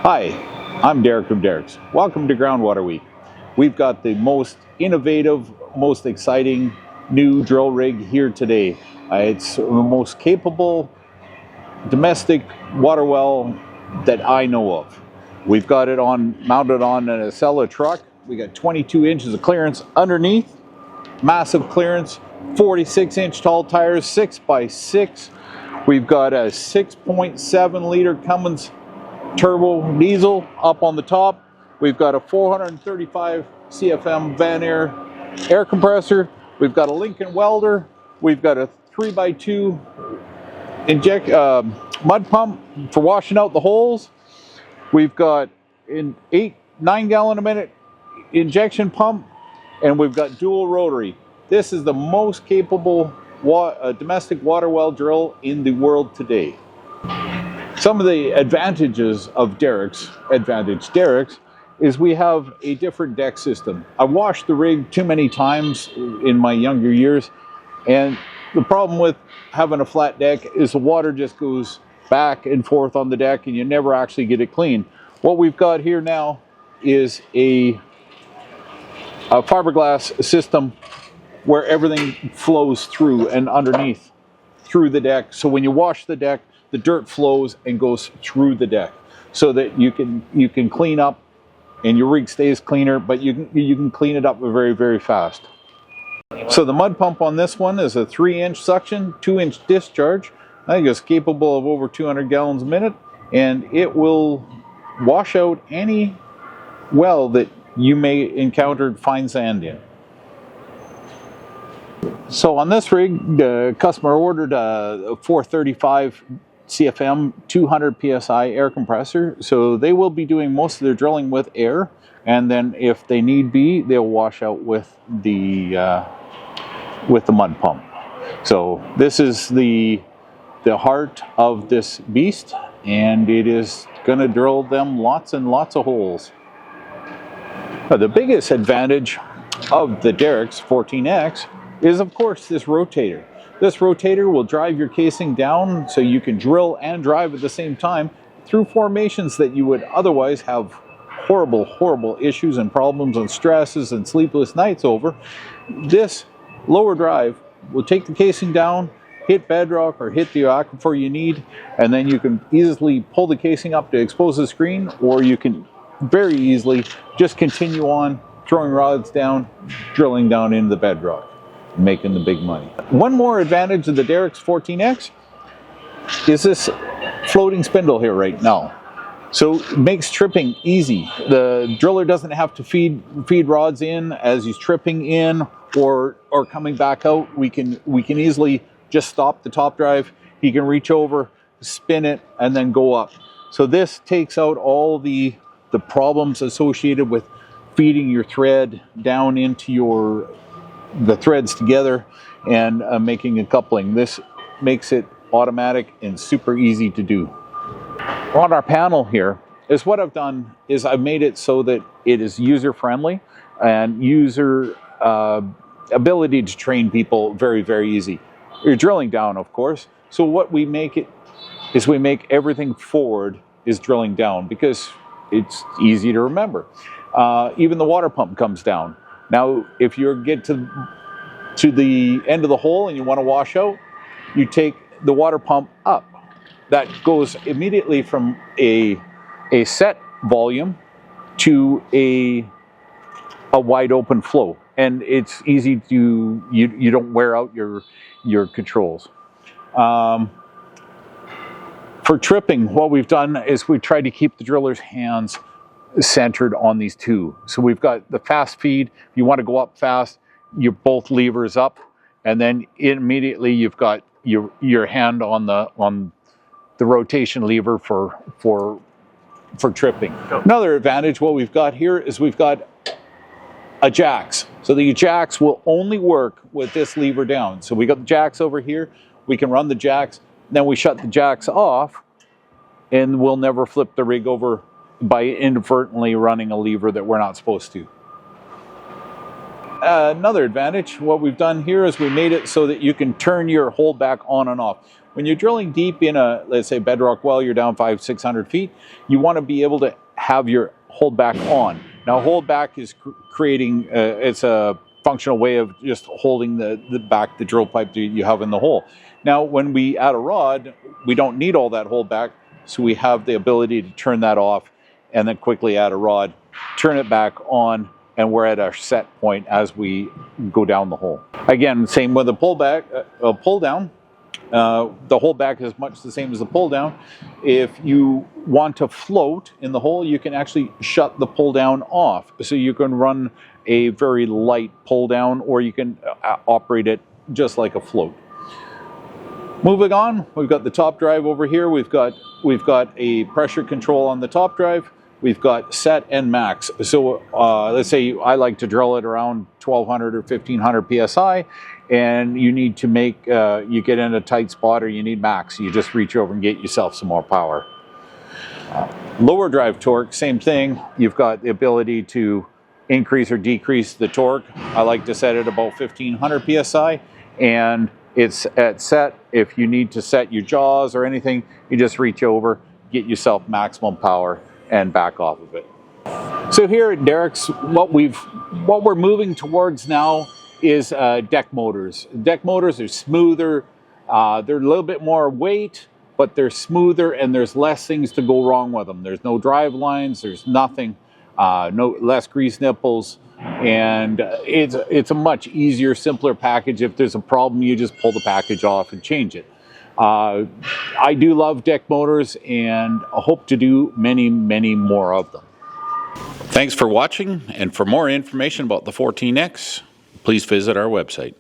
Hi, I'm Derek from Derex. Welcome to Groundwater Week. We've got the most innovative, most exciting new drill rig here today. It's the most capable domestic water well that I know of. We've got it mounted on an Acela truck. We got 22 inches of clearance underneath, massive clearance, 46-inch tall tires, 6x6. We've got a 6.7 liter Cummins turbo diesel up on the top. We've got a 435 CFM Van air compressor. We've got a Lincoln welder. We've got a 3x2 mud pump for washing out the holes. We've got an 9 gallon a minute injection pump, and we've got dual rotary. This is the most capable domestic water well drill in the world today. Some of the advantages of Derex is we have a different deck system. I washed the rig too many times in my younger years, and the problem with having a flat deck is the water just goes back and forth on the deck and you never actually get it clean. What we've got here now is a fiberglass system where everything flows through and underneath through the deck. So when you wash the deck, the dirt flows and goes through the deck, so that you can clean up and your rig stays cleaner, but you can clean it up very, very fast. So the mud pump on this one is a 3-inch suction, 2-inch discharge. I think it's capable of over 200 gallons a minute, and it will wash out any well that you may encounter fine sand in. So on this rig, the customer ordered a 435 CFM 200 PSI air compressor. So they will be doing most of their drilling with air, and then if they need be, they'll wash out with the mud pump. So this is the heart of this beast, and it is going to drill them lots and lots of holes. Now, the biggest advantage of the Derex 14X is, of course, this rotator. This rotator will drive your casing down so you can drill and drive at the same time through formations that you would otherwise have horrible issues and problems and stresses and sleepless nights over. This lower drive will take the casing down, hit bedrock or hit the aquifer you need, and then you can easily pull the casing up to expose the screen, or you can very easily just continue on throwing rods down, drilling down into the bedrock, making the big money. One more advantage of the Derex 14X is this floating spindle here right now. So it makes tripping easy. The driller doesn't have to feed rods in as he's tripping in or coming back out. We can easily just stop the top drive. He can reach over, spin it, and then go up. So this takes out all the problems associated with feeding your thread down into the threads together and making a coupling. This makes it automatic and super easy to do. On our panel here is what I've done is I've made it so that it is user friendly and user ability to train people very, very easy. You're drilling down, of course. So what we make it is we make everything forward is drilling down because it's easy to remember. Even the water pump comes down. Now, if you get to the end of the hole and you want to wash out, you take the water pump up. That goes immediately from a set volume to a wide open flow. And it's easy to, you don't wear out your controls. For tripping, what we've done is we tried to keep the driller's hands centered on these two. So we've got the fast feed. If you want to go up fast, you're both levers up, and then immediately you've got your hand on the rotation lever for tripping. Another advantage, what we've got here is we've got a jacks. So the jacks will only work with this lever down. So we got the jacks over here. We can run the jacks. Then we shut the jacks off, and we'll never flip the rig over by inadvertently running a lever that we're not supposed to. Another advantage, what we've done here is we made it so that you can turn your hold back on and off. when you're drilling deep in a, let's say, bedrock well, you're down 500-600 feet, you want to be able to have your holdback on. Now, holdback is creating, it's a functional way of just holding the drill pipe that you have in the hole. Now, when we add a rod, we don't need all that holdback, so we have the ability to turn that off and then quickly add a rod, turn it back on, and we're at our set point as we go down the hole. Again, same with the pull down. The holdback is much the same as the pull down. If you want to float in the hole, you can actually shut the pull down off. So you can run a very light pull down, or you can operate it just like a float. Moving on, we've got the top drive over here. We've got a pressure control on the top drive. We've got set and max. So let's say I like to drill it around 1200 or 1500 psi, and you need to make, you get in a tight spot or you need max. You just reach over and get yourself some more power. Lower drive torque, same thing. You've got the ability to increase or decrease the torque. I like to set it about 1500 psi, and it's at set. If you need to set your jaws or anything, you just reach over, get yourself maximum power, and back off of it. So here at Derex, what we're moving towards now is deck motors. Deck motors are smoother. They're a little bit more weight, but they're smoother, and there's less things to go wrong with them. There's no drive lines. There's nothing. Less grease nipples, and it's a much easier, simpler package. If there's a problem, you just pull the package off and change it. I do love deck motors, and I hope to do many, many more of them. Thanks for watching, and for more information about the 14X, please visit our website.